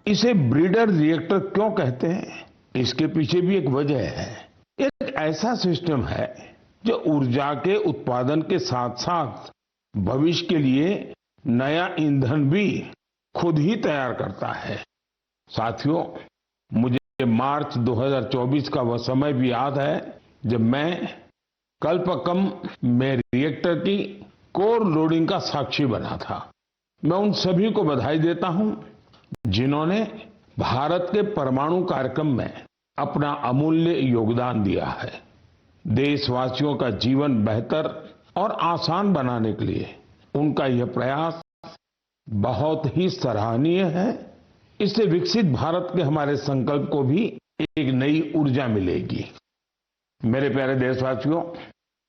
इसे breeder reactor क्यों कहते हैं? इसके पीछे भी एक वजह है। एक ऐसा सिस्टम है जो ऊर्जा के उत्पादन के साथ साथ भविष्य के लिए नया ईंधन भी खुद ही तैयार करता है। साथियों, मुझे मार्च 2024 का वह समय भी याद है जब मैं कल्पक्कम में रिएक्टर की कोर लोडिंग का साक्षी बना था। मैं उन सभी को बधाई देता हूं जिन्होंने भारत के परमाणु कार्यक्रम में अपना अमूल्य योगदान दिया है। देशवासियों का जीवन बेहतर और आसान बनाने के लिए उनका यह प्रयास बहुत ही सराहनीय है। इससे विकसित भारत के हमारे संकल्प को भी एक नई ऊर्जा मिलेगी। मेरे प्यारे देशवासियों,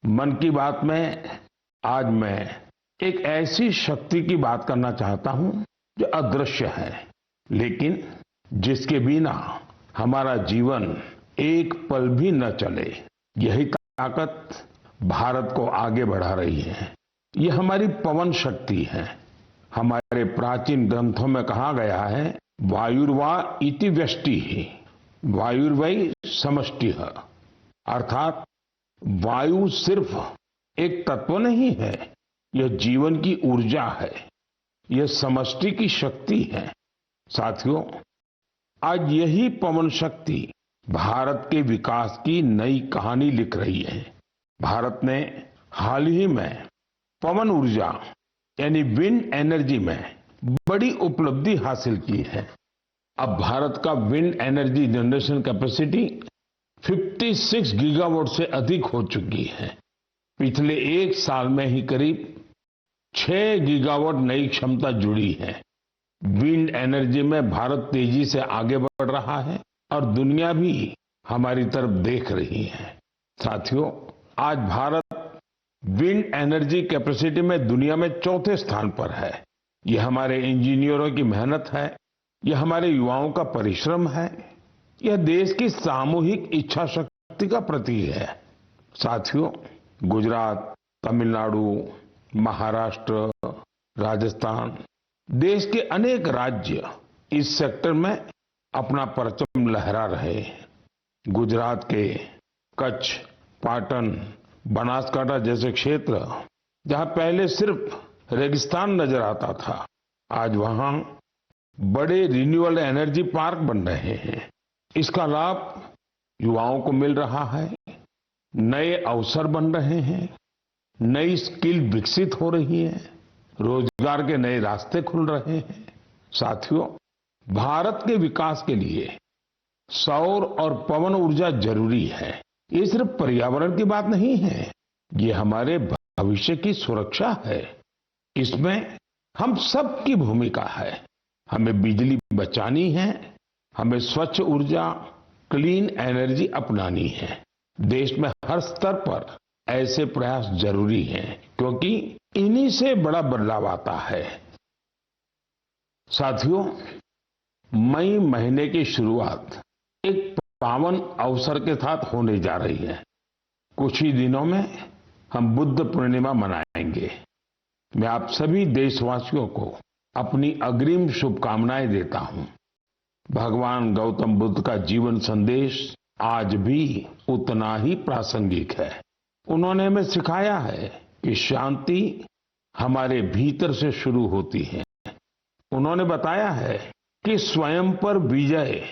मन की बात में आज मैं एक ऐसी शक्ति की बात करना चाहता हूं जो अदृश्य है, लेकिन जिसके बिना हमारा जीवन एक पल भी न चले। यही ताकत भारत को आगे बढ़ा रही है। यह हमारी पवन शक्ति है। हमारे प्राचीन ग्रंथों में कहा गया है, वायुर्वा इति व्यष्टि, वायुर्वै समष्टिः, अर्थात वायु सिर्फ एक तत्व नहीं है, यह जीवन की ऊर्जा है, यह समष्टि की शक्ति है। साथियों, आज यही पवन शक्ति भारत के विकास की नई कहानी लिख रही है। भारत ने हाल ही में पवन ऊर्जा यानी विंड एनर्जी में बड़ी उपलब्धि हासिल की है। अब भारत का wind energy generation capacity 56 gigawatt से अधिक हो चुकी है। पिछले एक साल में ही करीब 6 गीगावाट नई क्षमता जुड़ी है। विंड एनर्जी में भारत तेजी से आगे बढ़ रहा है और दुनिया भी हमारी तरफ देख रही है। साथियों, आज भारत विंड एनर्जी कैपेसिटी में दुनिया में चौथे स्थान पर है। यह हमारे इंजीनियरों की मेहनत है, यह हमारे युवाओं का परिश्रम है, यह देश की सामूहिक इच्छा शक्ति का प्रतीक है। साथियों, गुजरात, तमिलनाडु, महाराष्ट्र, राजस्थान, देश के अनेक राज्य इस सेक्टर में अपना परचम लहरा रहे हैं। गुजरात के कच्छ, पाटन, बनासकांठा जैसे क्षेत्र जहां पहले सिर्फ रेगिस्तान नजर आता था, आज वहां बड़े रिन्यूएबल एनर्जी पार्क बन रहे हैं। इसका लाभ युवाओं को मिल रहा है, नए अवसर बन रहे हैं, नई स्किल विकसित हो रही है, रोजगार के नए रास्ते खुल रहे हैं। साथियों, भारत के विकास के लिए सौर और पवन ऊर्जा जरूरी है। ये सिर्फ पर्यावरण की बात नहीं है, ये हमारे भविष्य की सुरक्षा है। इसमें हम सबकी भूमिका है। हमें बिजली बचानी है, हमें स्वच्छ ऊर्जा, क्लीन एनर्जी अपनानी है। देश में हर स्तर पर ऐसे प्रयास जरूरी हैं, क्योंकि इन्हीं से बड़ा बदलाव आता है। साथियों, मई महीने की शुरुआत एक पावन अवसर के साथ होने जा रही है। कुछ ही दिनों में हम बुद्ध पूर्णिमा मनाएंगे। मैं आप सभी देशवासियों को अपनी अग्रिम शुभकामनाएं देता हूं। भगवान गौतम बुद्ध का जीवन संदेश आज भी उतना ही प्रासंगिक है। उन्होंने हमें सिखाया है कि शांति हमारे भीतर से शुरू होती है। उन्होंने बताया है कि स्वयं पर विजय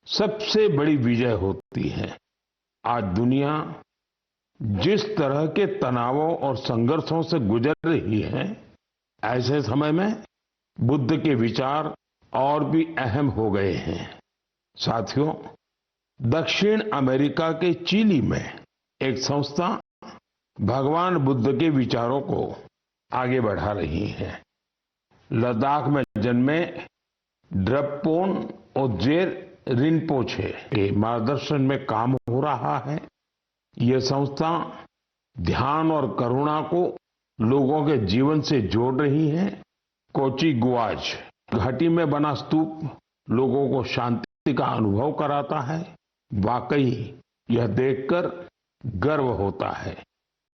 सबसे बड़ी विजय होती है। आज दुनिया जिस तरह के तनावों और संघर्षों से गुजर रही है, ऐसे समय में बुद्ध के विचार और भी अहम हो गए हैं। साथियों, दक्षिण अमेरिका के चिली में एक संस्था भगवान बुद्ध के विचारों को आगे बढ़ा रही है। लद्दाख में जन्मे ड्रपपोन ओजेर रिनपोछे के मार्गदर्शन में काम हो रहा है। यह संस्था ध्यान और करुणा को लोगों के जीवन से जोड़ रही है। कोची गुआज घाटी में बना स्तूप लोगों को शांति का अनुभव कराता है। वाकई यह देखकर गर्व होता है।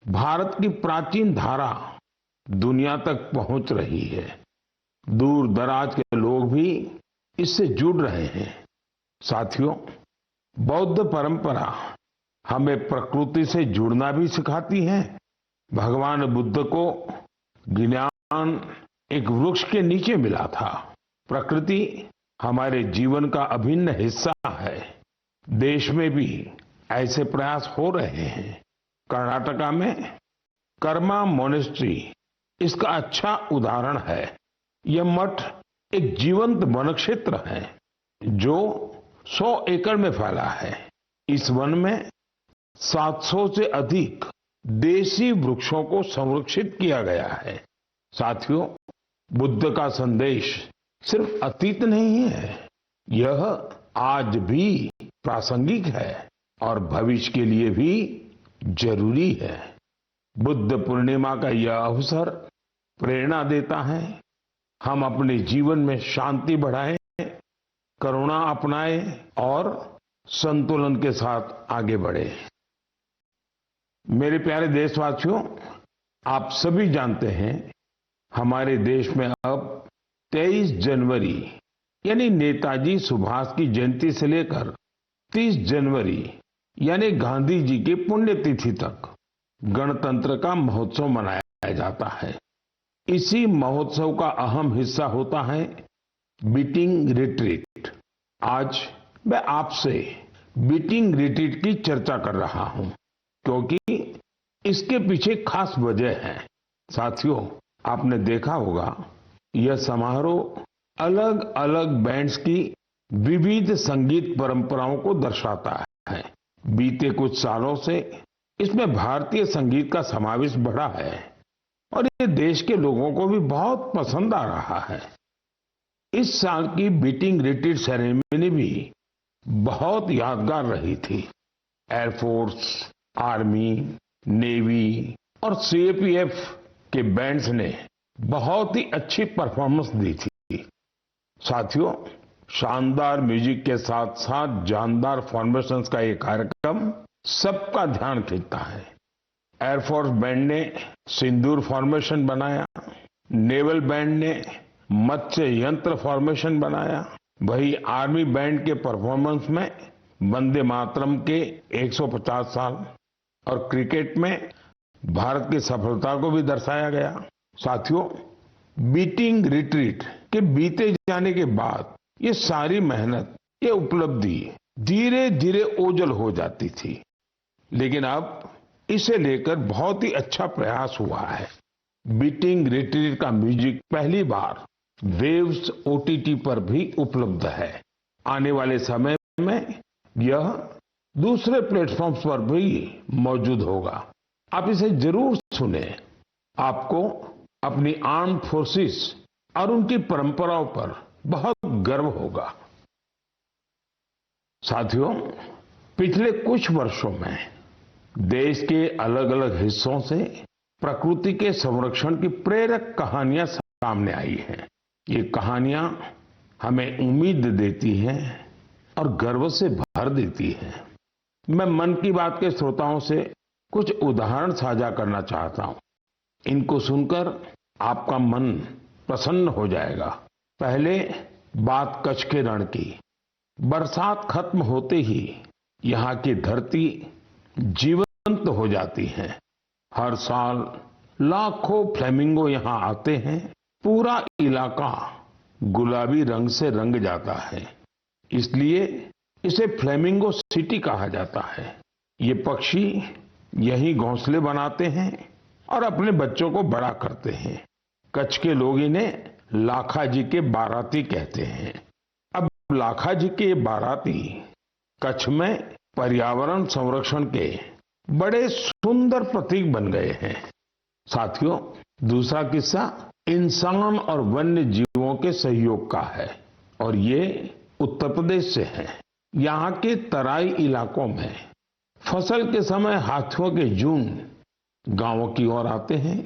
भारत की प्राचीन धारा दुनिया तक पहुंच रही है। दूर दराज के लोग भी इससे जुड़ रहे हैं। साथियों, बौद्ध परंपरा हमें प्रकृति से जुड़ना भी सिखाती है। भगवान बुद्ध को ज्ञान एक वृक्ष के नीचे मिला था। प्रकृति हमारे जीवन का अभिन्न हिस्सा है। देश में भी ऐसे प्रयास हो रहे हैं। कर्नाटका में कर्मा मोनेस्ट्री इसका अच्छा उदाहरण है। यह मठ एक जीवंत वन क्षेत्र है जो 100 एकड़ में फैला है। इस वन में 700 से अधिक देसी वृक्षों को संरक्षित किया गया है। साथियों, बुद्ध का संदेश सिर्फ अतीत नहीं है, यह आज भी प्रासंगिक है और भविष्य के लिए भी जरूरी है। बुद्ध पूर्णिमा का यह अवसर प्रेरणा देता है। हम अपने जीवन में शांति बढ़ाएं, करुणा अपनाएं और संतुलन के साथ आगे बढ़े। मेरे प्यारे देशवासियों, आप सभी जानते हैं हमारे देश में अब 23 जनवरी यानी नेताजी सुभाष की जयंती से लेकर 30 जनवरी यानी गांधी जी की पुण्यतिथि तक गणतंत्र का महोत्सव मनाया जाता है। इसी महोत्सव का अहम हिस्सा होता है बीटिंग रिट्रीट। आज मैं आपसे बीटिंग रिट्रीट की चर्चा कर रहा हूं क्योंकि इसके पीछे खास वजह है। साथियों, आपने देखा होगा यह समारोह अलग अलग बैंड्स की विविध संगीत परंपराओं को दर्शाता है। बीते कुछ सालों से इसमें भारतीय संगीत का समावेश बढ़ा है और ये देश के लोगों को भी बहुत पसंद आ रहा है। इस साल की बीटिंग रिट्रीट सेरेमनी भी बहुत यादगार रही थी। एयरफोर्स, आर्मी, नेवी और सीएपीएफ के बैंड्स ने बहुत ही अच्छी परफॉर्मेंस दी थी। साथियों, शानदार म्यूजिक के साथ साथ जानदार फॉर्मेशंस का ये कार्यक्रम सबका ध्यान खींचता है। एयरफोर्स बैंड ने सिंदूर फॉर्मेशन बनाया, नेवल बैंड ने मत्स्य यंत्र फॉर्मेशन बनाया, वही आर्मी बैंड के परफॉर्मेंस में वंदे मातरम के 150 साल और क्रिकेट में भारत की सफलता को भी दर्शाया गया। साथियों, बीटिंग रिट्रीट के बीते जाने के बाद ये सारी मेहनत, ये उपलब्धि धीरे धीरे ओझल हो जाती थी, लेकिन अब इसे लेकर बहुत ही अच्छा प्रयास हुआ है। बीटिंग रिट्रीट का म्यूजिक पहली बार वेव्स ओटीटी पर भी उपलब्ध है। आने वाले समय में यह दूसरे प्लेटफॉर्म्स पर भी मौजूद होगा। आप इसे जरूर सुने। आपको अपनी आर्म्ड फोर्सेस और उनकी परंपराओं पर बहुत गर्व होगा। साथियों, पिछले कुछ वर्षों में देश के अलग अलग हिस्सों से प्रकृति के संरक्षण की प्रेरक कहानियां सामने आई हैं। ये कहानियां हमें उम्मीद देती हैं और गर्व से भर देती हैं। मैं मन की बात के श्रोताओं से कुछ उदाहरण साझा करना चाहता हूं। इनको सुनकर आपका मन प्रसन्न हो जाएगा। पहले बात कच्छ के रण की। बरसात खत्म होते ही यहाँ की धरती जीवंत हो जाती है। हर साल लाखों फ्लेमिंगो यहाँ आते हैं। पूरा इलाका गुलाबी रंग से रंग जाता है, इसलिए इसे फ्लेमिंगो सिटी कहा जाता है। ये पक्षी यहीं घोंसले बनाते हैं और अपने बच्चों को बड़ा करते हैं। कच्छ के लोग इन्हें लाखाजी के बाराती कहते हैं। अब लाखाजी के बाराती कच्छ में पर्यावरण संरक्षण के बड़े सुंदर प्रतीक बन गए हैं। साथियों, दूसरा किस्सा इंसान और वन्य जीवों के सहयोग का है और ये उत्तर प्रदेश से है। यहाँ के तराई इलाकों में फसल के समय हाथियों के झुंड गांवों की ओर आते हैं।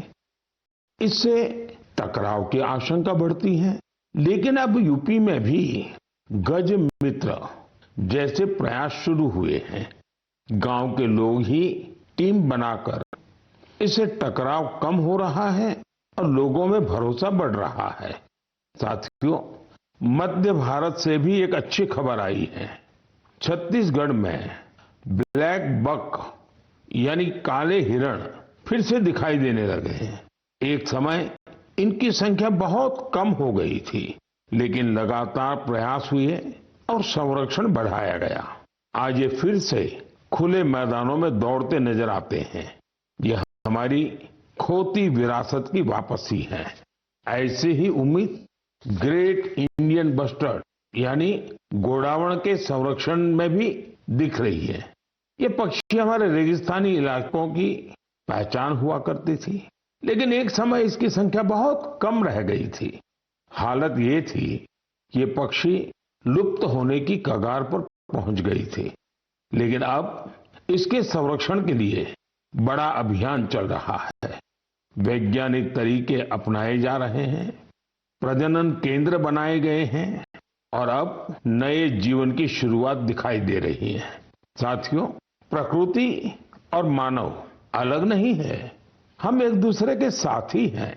इससे टकराव की आशंका बढ़ती है, लेकिन अब यूपी में भी गज मित्र जैसे प्रयास शुरू हुए हैं। गांव के लोग ही टीम बनाकर इससे टकराव कम हो रहा है और लोगों में भरोसा बढ़ रहा है। साथियों, मध्य भारत से भी एक अच्छी खबर आई है। छत्तीसगढ़ में ब्लैक बक यानी काले हिरण फिर से दिखाई देने लगे हैं। एक समय इनकी संख्या बहुत कम हो गई थी, लेकिन लगातार प्रयास हुए और संरक्षण बढ़ाया गया। आज ये फिर से खुले मैदानों में दौड़ते नजर आते हैं। यह हमारी खोती विरासत की वापसी है। ऐसे ही उम्मीद ग्रेट इंडियन बस्टर्ड यानी गोडावण के संरक्षण में भी दिख रही है। ये पक्षी हमारे रेगिस्तानी इलाकों की पहचान हुआ करती थी, लेकिन एक समय इसकी संख्या बहुत कम रह गई थी। हालत ये थी कि ये पक्षी लुप्त होने की कगार पर पहुंच गई थी, लेकिन अब इसके संरक्षण के लिए बड़ा अभियान चल रहा है। वैज्ञानिक तरीके अपनाए जा रहे हैं, प्रजनन केंद्र बनाए गए हैं और अब नए जीवन की शुरुआत दिखाई दे रही है। साथियों, प्रकृति और मानव अलग नहीं है, हम एक दूसरे के साथी हैं।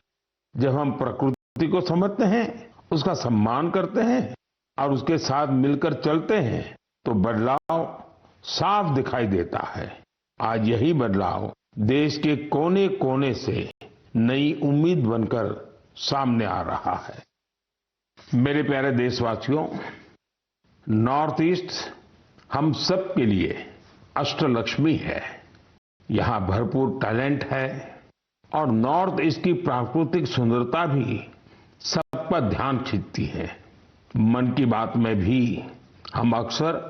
जब हम प्रकृति को समझते हैं, उसका सम्मान करते हैं और उसके साथ मिलकर चलते हैं, तो बदलाव साफ दिखाई देता है। आज यही बदलाव देश के कोने कोने से नई उम्मीद बनकर सामने आ रहा है। मेरे प्यारे देशवासियों, नॉर्थ ईस्ट हम सब के लिए अष्टलक्ष्मी है। यहाँ भरपूर टैलेंट है और नॉर्थ ईस्ट की प्राकृतिक सुंदरता भी सबका ध्यान खींचती है। मन की बात में भी हम अक्सर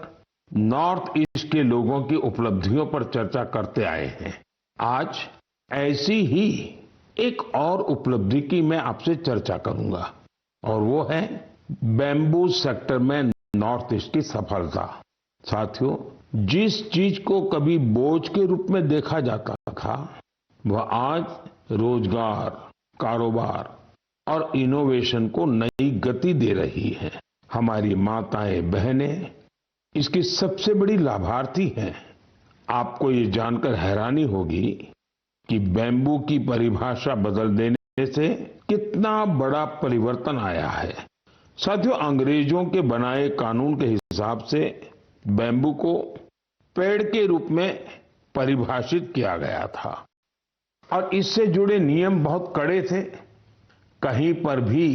नॉर्थ ईस्ट के लोगों की उपलब्धियों पर चर्चा करते आए हैं। आज ऐसी ही एक और उपलब्धि की मैं आपसे चर्चा करूंगा और वो है बैम्बू सेक्टर में नॉर्थ ईस्ट की सफलता। साथियों, जिस चीज को कभी बोझ के रूप में देखा जाता था, वह आज रोजगार, कारोबार और इनोवेशन को नई गति दे रही है। हमारी माताएं, बहनें इसकी सबसे बड़ी लाभार्थी हैं। आपको ये जानकर हैरानी होगी कि बैम्बू की परिभाषा बदल देने से कितना बड़ा परिवर्तन आया है। साथियों, अंग्रेजों के बनाए कानून के हिसाब से बैम्बू को पेड़ के रूप में परिभाषित किया गया था और इससे जुड़े नियम बहुत कड़े थे। कहीं पर भी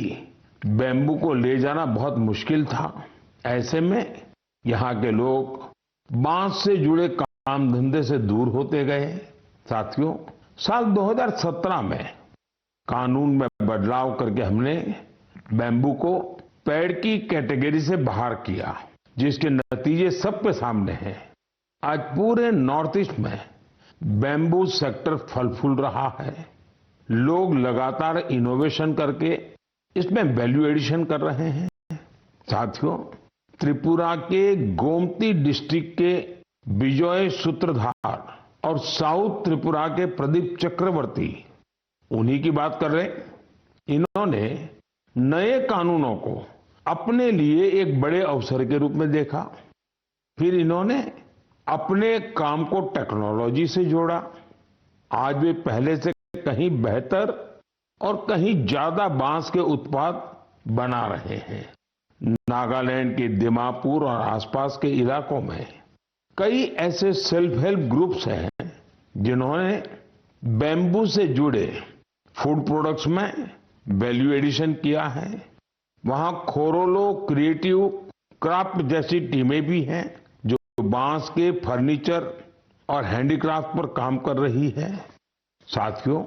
बैम्बू को ले जाना बहुत मुश्किल था। ऐसे में यहाँ के लोग बांस से जुड़े काम धंधे से दूर होते गए। साथियों, साल 2017 में कानून में बदलाव करके हमने बैम्बू को पेड़ की कैटेगरी से बाहर किया, जिसके नतीजे सबके सामने हैं। आज पूरे नॉर्थ ईस्ट में बैम्बू सेक्टर फल फूल रहा है। लोग लगातार इनोवेशन करके इसमें वैल्यू एडिशन कर रहे हैं। साथियों, त्रिपुरा के गोमती डिस्ट्रिक्ट के विजय सूत्रधार और साउथ त्रिपुरा के प्रदीप चक्रवर्ती, उन्हीं की बात कर रहे हैं। इन्होंने नए कानूनों को अपने लिए एक बड़े अवसर के रूप में देखा। फिर इन्होंने अपने काम को टेक्नोलॉजी से जोड़ा। आज वे पहले से कहीं बेहतर और कहीं ज्यादा बांस के उत्पाद बना रहे हैं। नागालैंड के दिमापुर और आसपास के इलाकों में कई ऐसे सेल्फ हेल्प ग्रुप्स हैं जिन्होंने बैम्बू से जुड़े फूड प्रोडक्ट्स में वैल्यू एडिशन किया है। वहां खोरोलो क्रिएटिव क्राफ्ट जैसी टीमें भी हैं जो बांस के फर्नीचर और हैंडीक्राफ्ट पर काम कर रही है। साथियों,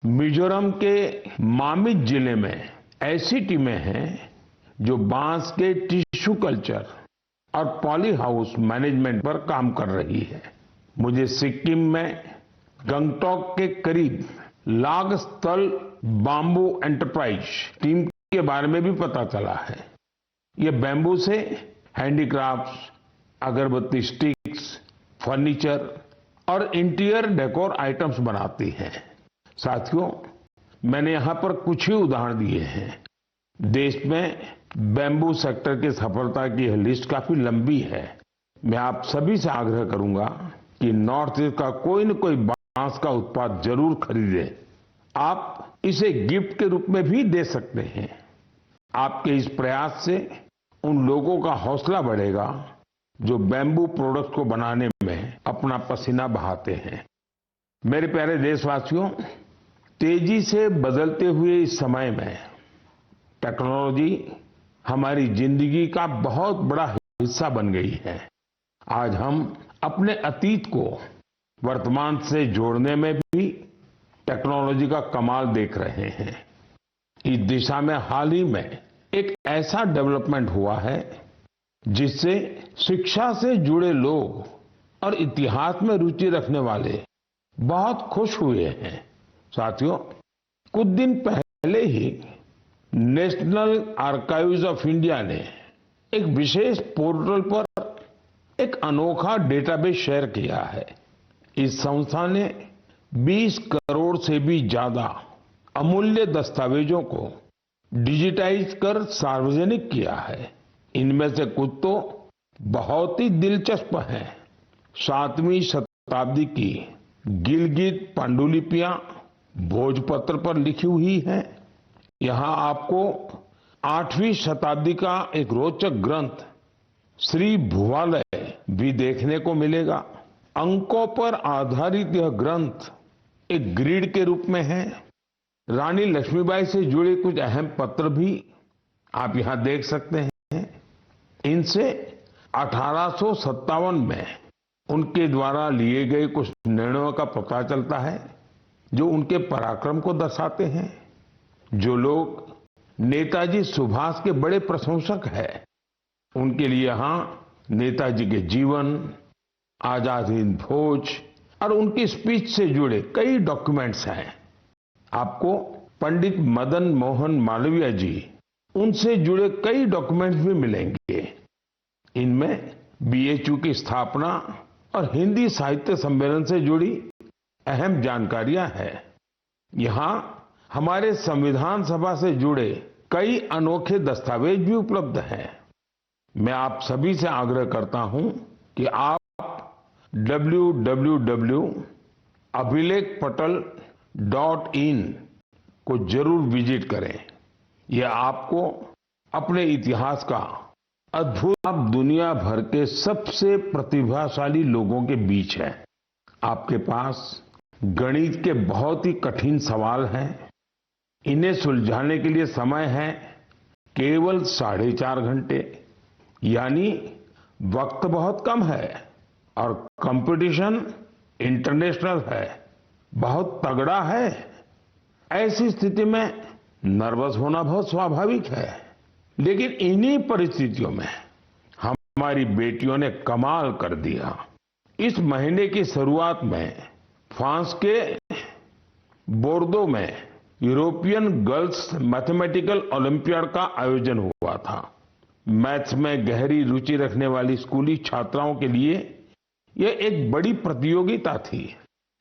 मिजोरम के मामित जिले में ऐसी टीमें हैं जो बांस के टिश्यू कल्चर और पॉली हाउस मैनेजमेंट पर काम कर रही है। मुझे सिक्किम में गंगटोक के करीब लागस्थल बाम्बू एंटरप्राइज टीम के बारे में भी पता चला है। ये बैम्बू से हैंडीक्राफ्ट्स, अगरबत्ती स्टिक्स, फर्नीचर और इंटीरियर डेकोर आइटम्स बनाती है। साथियों, मैंने यहां पर कुछ ही उदाहरण दिए हैं। देश में बैम्बू सेक्टर की सफलता की यह लिस्ट काफी लंबी है। मैं आप सभी से आग्रह करूंगा कि नॉर्थ ईस्ट का कोई न कोई बांस का उत्पाद जरूर खरीदें। आप इसे गिफ्ट के रूप में भी दे सकते हैं। आपके इस प्रयास से उन लोगों का हौसला बढ़ेगा जो बैम्बू प्रोडक्ट्स को बनाने में अपना पसीना बहाते हैं। मेरे प्यारे देशवासियों, तेजी से बदलते हुए इस समय में टेक्नोलॉजी हमारी जिंदगी का बहुत बड़ा हिस्सा बन गई है। आज हम अपने अतीत को वर्तमान से जोड़ने में भी टेक्नोलॉजी का कमाल देख रहे हैं। इस दिशा में हाल ही में एक ऐसा डेवलपमेंट हुआ है जिससे शिक्षा से जुड़े लोग और इतिहास में रुचि रखने वाले बहुत खुश हुए हैं। साथियों, कुछ दिन पहले ही नेशनल आर्काइव्स ऑफ इंडिया ने एक विशेष पोर्टल पर एक अनोखा डेटाबेस शेयर किया है। इस संस्था ने 20 करोड़ से भी ज्यादा अमूल्य दस्तावेजों को डिजिटाइज कर सार्वजनिक किया है। इनमें से कुछ तो बहुत ही दिलचस्प हैं। 7वीं शताब्दी की गिलगित पांडुलिपियां भोजपत्र पर लिखी हुई हैं। यहां आपको 8वीं शताब्दी का एक रोचक ग्रंथ श्री भुवालय भी देखने को मिलेगा। अंकों पर आधारित यह ग्रंथ एक ग्रिड के रूप में है। रानी लक्ष्मीबाई से जुड़े कुछ अहम पत्र भी आप यहां देख सकते हैं। इनसे 1857 में उनके द्वारा लिए गए कुछ निर्णयों का पता चलता है जो उनके पराक्रम को दर्शाते हैं। जो लोग नेताजी सुभाष के बड़े प्रशंसक हैं, उनके लिए यहां नेताजी के जीवन, आजाद हिंद फौज और उनकी स्पीच से जुड़े कई डॉक्यूमेंट्स हैं। आपको पंडित मदन मोहन मालवीय जी, उनसे जुड़े कई डॉक्यूमेंट्स भी मिलेंगे। इनमें बीएचयू की स्थापना और हिंदी साहित्य सम्मेलन से जुड़ी अहम जानकारियां हैं। यहां हमारे संविधान सभा से जुड़े कई अनोखे दस्तावेज भी उपलब्ध हैं। मैं आप सभी से आग्रह करता हूं कि आप www.abhilekpatal.in को जरूर विजिट करें। यह आपको अपने इतिहास का अद्भुत, आप दुनिया भर के सबसे प्रतिभाशाली लोगों के बीच है। आपके पास गणित के बहुत ही कठिन सवाल हैं। इन्हें सुलझाने के लिए समय है केवल 4.5 घंटे, यानी वक्त बहुत कम है और कंपटीशन इंटरनेशनल है, बहुत तगड़ा है। ऐसी स्थिति में नर्वस होना बहुत स्वाभाविक है, लेकिन इन्हीं परिस्थितियों में हमारी बेटियों ने कमाल कर दिया। इस महीने की शुरुआत में फ्रांस के बोर्दो में यूरोपियन गर्ल्स मैथमेटिकल ओलंपियाड का आयोजन हुआ था। मैथ्स में गहरी रुचि रखने वाली स्कूली छात्राओं के लिए यह एक बड़ी प्रतियोगिता थी।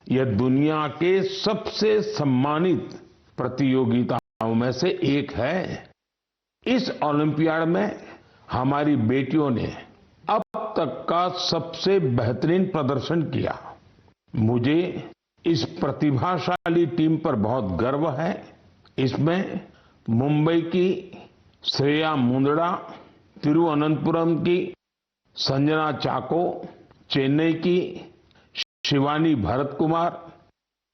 यह दुनिया के सबसे सम्मानित प्रतियोगिताओं में से एक है। इस ओलंपियाड में हमारी बेटियों ने अब तक का सबसे बेहतरीन प्रदर्शन किया। मुझे इस प्रतिभाशाली टीम पर बहुत गर्व है। इसमें मुंबई की श्रेया मुंदड़ा, तिरुवनंतपुरम की संजना चाको, चेन्नई की शिवानी भरत कुमार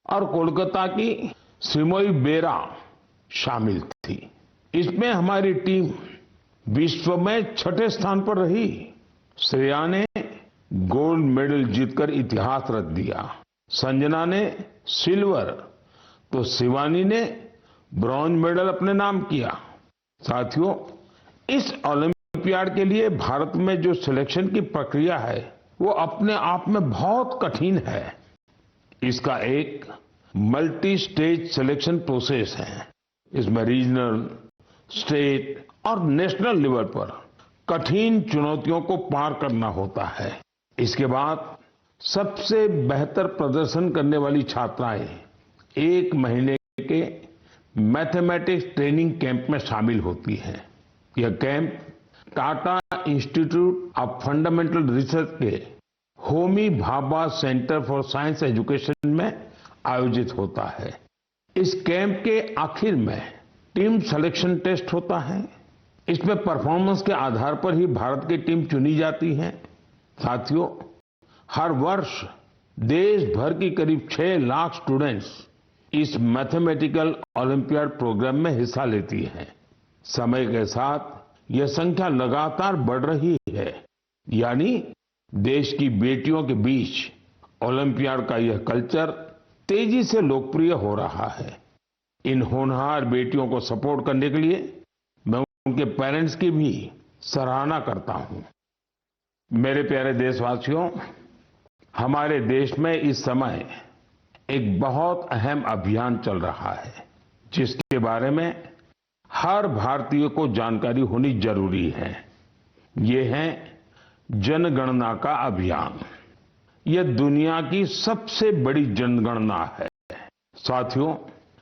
और कोलकाता की श्रीमोई बेरा शामिल थी। इसमें हमारी टीम विश्व में 6ठे स्थान पर रही। श्रेया ने गोल्ड मेडल जीतकर इतिहास रच दिया। संजना ने सिल्वर, तो शिवानी ने ब्रॉन्ज मेडल अपने नाम किया। साथियों, इस ओलंपियाड के लिए भारत में जो सिलेक्शन की प्रक्रिया है वो अपने आप में बहुत कठिन है। इसका एक मल्टी स्टेज सिलेक्शन प्रोसेस है। इसमें रीजनल, स्टेट और नेशनल लेवल पर कठिन चुनौतियों को पार करना होता है। इसके बाद सबसे बेहतर प्रदर्शन करने वाली छात्राएं 1 महीने के मैथमेटिक्स ट्रेनिंग कैंप में शामिल होती हैं। यह camp Tata institute of fundamental research के Homi Bhabha centre for science education में आयोजित होता है। इस कैंप के आखिर में टीम सिलेक्शन टेस्ट होता है। इसमें परफॉर्मेंस के आधार पर ही भारत की टीम चुनी जाती है। साथियों, हर वर्ष देश भर की करीब 6 लाख स्टूडेंट्स इस मैथमेटिकल ओलंपियाड प्रोग्राम में हिस्सा लेती हैं। समय के साथ यह संख्या लगातार बढ़ रही है, यानी देश की बेटियों के बीच ओलंपियाड का यह कल्चर तेजी से लोकप्रिय हो रहा है। इन होनहार बेटियों को सपोर्ट करने के लिए मैं उनके पेरेंट्स की भी सराहना करता हूं। मेरे प्यारे देशवासियों, हमारे देश में इस समय एक बहुत अहम अभियान चल रहा है, जिसके बारे में हर भारतीय को जानकारी होनी जरूरी है। ये है जनगणना का अभियान। यह दुनिया की सबसे बड़ी जनगणना है। साथियों,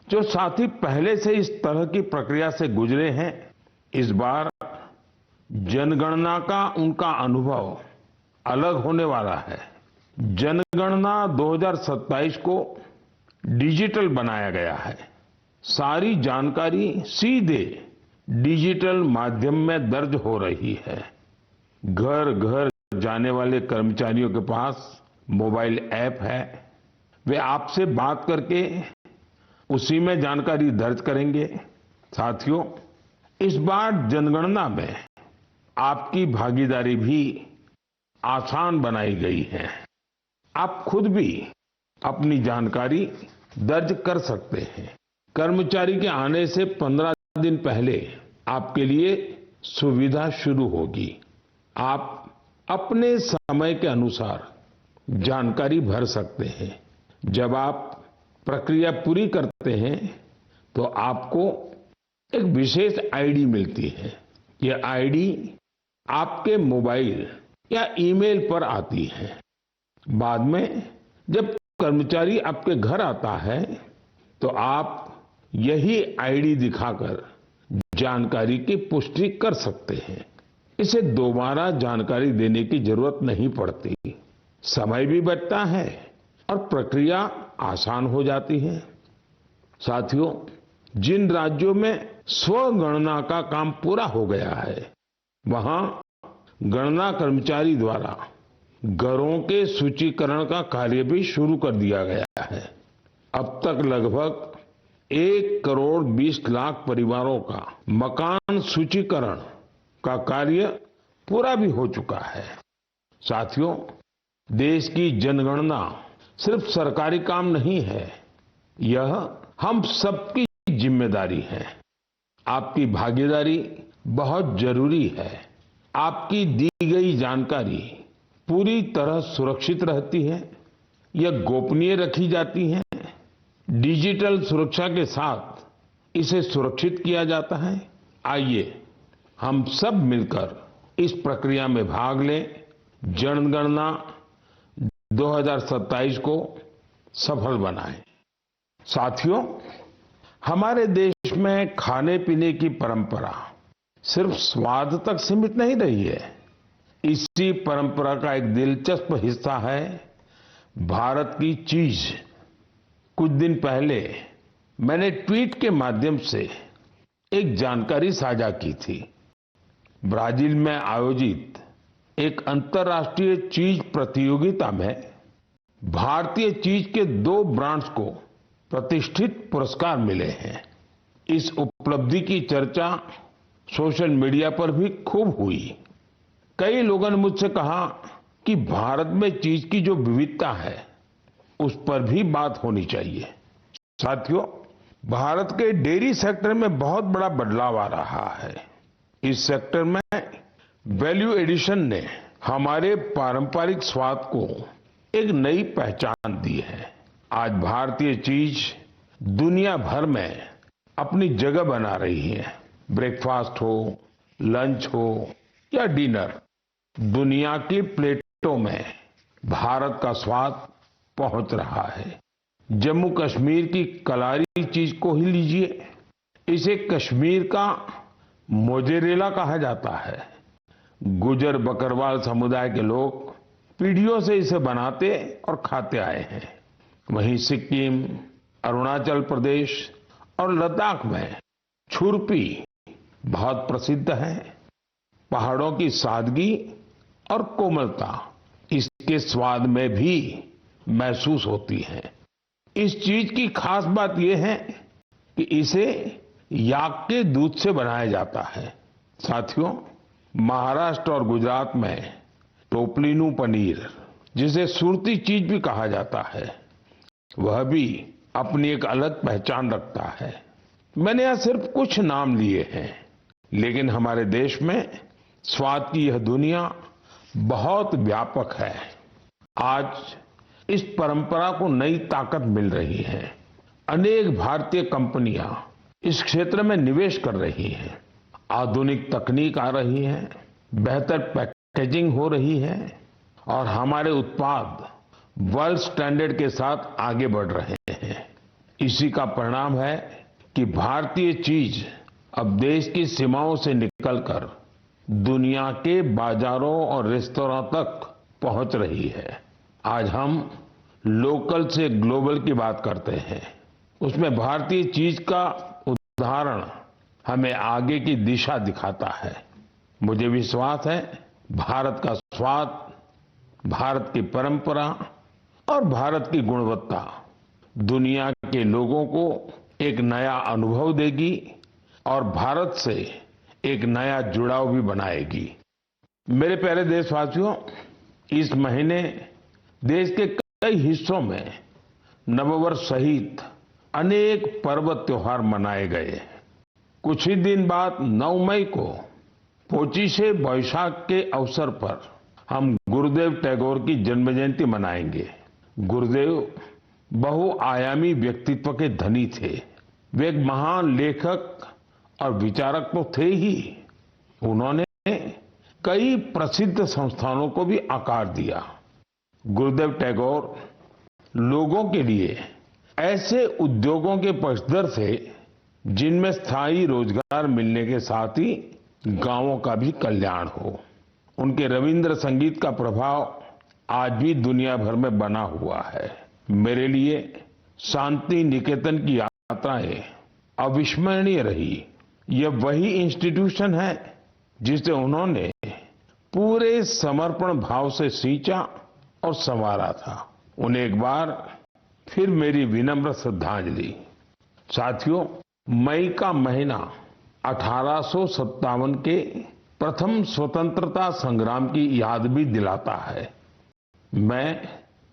जो साथी पहले से इस तरह की प्रक्रिया से गुजरे हैं, इस बार जनगणना का उनका अनुभव अलग होने वाला है। जनगणना 2027 को डिजिटल बनाया गया है। सारी जानकारी सीधे डिजिटल माध्यम में दर्ज हो रही है। घर घर जाने वाले कर्मचारियों के पास मोबाइल ऐप है। वे आपसे बात करके उसी में जानकारी दर्ज करेंगे। साथियों, इस बार जनगणना में आपकी भागीदारी भी आसान बनाई गई है। आप खुद भी अपनी जानकारी दर्ज कर सकते हैं। कर्मचारी के आने से 15 दिन पहले आपके लिए सुविधा शुरू होगी। आप अपने समय के अनुसार जानकारी भर सकते हैं। जब आप प्रक्रिया पूरी करते हैं तो आपको एक विशेष आईडी मिलती है। यह आईडी आपके मोबाइल या ईमेल पर आती है। बाद में जब कर्मचारी आपके घर आता है तो आप यही आईडी दिखाकर जानकारी की पुष्टि कर सकते हैं। इसे दोबारा जानकारी देने की जरूरत नहीं पड़ती। समय भी बचता है और प्रक्रिया आसान हो जाती है। साथियों, जिन राज्यों में स्वगणना का काम पूरा हो गया है, वहां गणना कर्मचारी द्वारा घरों के सूचीकरण का कार्य भी शुरू कर दिया गया है। अब तक लगभग 1 करोड़ 20 लाख परिवारों का मकान सूचीकरण का कार्य पूरा भी हो चुका है। साथियों, देश की जनगणना सिर्फ सरकारी काम नहीं है, यह हम सबकी जिम्मेदारी है। आपकी भागीदारी बहुत जरूरी है। आपकी दी गई जानकारी पूरी तरह सुरक्षित रहती है, यह गोपनीय रखी जाती है। डिजिटल सुरक्षा के साथ इसे सुरक्षित किया जाता है। आइए हम सब मिलकर इस प्रक्रिया में भाग लें। जनगणना 2027 को सफल बनाएं। साथियों, हमारे देश में खाने पीने की परंपरा सिर्फ स्वाद तक सीमित नहीं रही है। इसी परंपरा का एक दिलचस्प हिस्सा है भारत की चीज। कुछ दिन पहले मैंने ट्वीट के माध्यम से एक जानकारी साझा की थी। ब्राजील में आयोजित एक अंतर्राष्ट्रीय चीज प्रतियोगिता में भारतीय चीज के 2 ब्रांड्स को प्रतिष्ठित पुरस्कार मिले हैं। इस उपलब्धि की चर्चा सोशल मीडिया पर भी खूब हुई। कई लोगों ने मुझसे कहा कि भारत में चीज की जो विविधता है उस पर भी बात होनी चाहिए। साथियों, भारत के डेयरी सेक्टर में बहुत बड़ा बदलाव आ रहा है। इस सेक्टर में वैल्यू एडिशन ने हमारे पारंपरिक स्वाद को एक नई पहचान दी है। आज भारतीय चीज दुनिया भर में अपनी जगह बना रही है। ब्रेकफास्ट हो, लंच हो या डिनर, दुनिया की प्लेटों में भारत का स्वाद पहुंच रहा है। जम्मू कश्मीर की कलारी चीज को ही लीजिए। इसे कश्मीर का मोजेरेला कहा जाता है। गुजर बकरवाल समुदाय के लोग पीढ़ियों से इसे बनाते और खाते आए हैं। वहीं सिक्किम, अरुणाचल प्रदेश और लद्दाख में छुरपी बहुत प्रसिद्ध है। पहाड़ों की सादगी और कोमलता इसके स्वाद में भी महसूस होती है। इस चीज की खास बात यह है कि इसे याक के दूध से बनाया जाता है। साथियों, महाराष्ट्र और गुजरात में टोपलीनू पनीर, जिसे सुरती चीज भी कहा जाता है, वह भी अपनी एक अलग पहचान रखता है। मैंने यहां सिर्फ कुछ नाम लिए हैं, लेकिन हमारे देश में स्वाद की यह दुनिया बहुत व्यापक है। आज इस परंपरा को नई ताकत मिल रही है। अनेक भारतीय कंपनियां इस क्षेत्र में निवेश कर रही हैं। आधुनिक तकनीक आ रही है, बेहतर पैकेजिंग हो रही है और हमारे उत्पाद वर्ल्ड स्टैंडर्ड के साथ आगे बढ़ रहे हैं। इसी का परिणाम है कि भारतीय चीज अब देश की सीमाओं से निकलकर दुनिया के बाजारों और रेस्तरां तक पहुंच रही है। आज हम लोकल से ग्लोबल की बात करते हैं। उसमें भारतीय चीज का उदाहरण हमें आगे की दिशा दिखाता है। मुझे विश्वास है भारत का स्वाद, भारत की परंपरा और भारत की गुणवत्ता दुनिया के लोगों को एक नया अनुभव देगी और भारत से एक नया जुड़ाव भी बनाएगी। मेरे प्यारे देशवासियों, इस महीने देश के कई हिस्सों में नववर्ष सहित अनेक पर्व त्योहार मनाए गए। कुछ ही दिन बाद 9 मई को पोचिशे बैसाख के अवसर पर हम गुरुदेव टैगोर की जन्म जयंती मनाएंगे। गुरुदेव बहुआयामी व्यक्तित्व के धनी थे। वे एक महान लेखक और विचारक तो थे ही, उन्होंने कई प्रसिद्ध संस्थानों को भी आकार दिया। गुरुदेव टैगोर लोगों के लिए ऐसे उद्योगों के पक्षधर थे जिनमें स्थायी रोजगार मिलने के साथ ही गांवों का भी कल्याण हो। उनके रविंद्र संगीत का प्रभाव आज भी दुनिया भर में बना हुआ है। मेरे लिए शांति निकेतन की यात्राएं अविस्मरणीय रही। यह वही इंस्टीट्यूशन है जिसे उन्होंने पूरे समर्पण भाव से सींचा और संवारा था। उन्हें एक बार फिर मेरी विनम्र श्रद्धांजलि। साथियों, मई का महीना 1857 के प्रथम स्वतंत्रता संग्राम की याद भी दिलाता है। मैं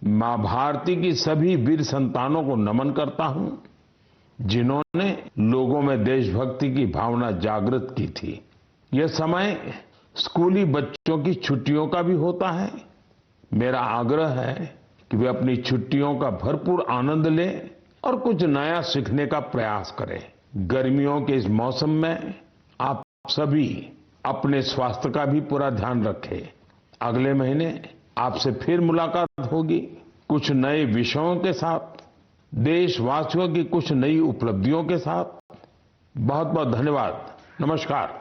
मां भारती की सभी वीर संतानों को नमन करता हूं, जिन्होंने लोगों में देशभक्ति की भावना जागृत की थी। यह समय स्कूली बच्चों की छुट्टियों का भी होता है। मेरा आग्रह है कि वे अपनी छुट्टियों का भरपूर आनंद लें और कुछ नया सीखने का प्रयास करें। गर्मियों के इस मौसम में आप सभी अपने स्वास्थ्य का भी पूरा ध्यान रखें। अगले महीने आपसे फिर मुलाकात होगी, कुछ नए विषयों के साथ, देशवासियों की कुछ नई उपलब्धियों के साथ। बहुत बहुत धन्यवाद। नमस्कार।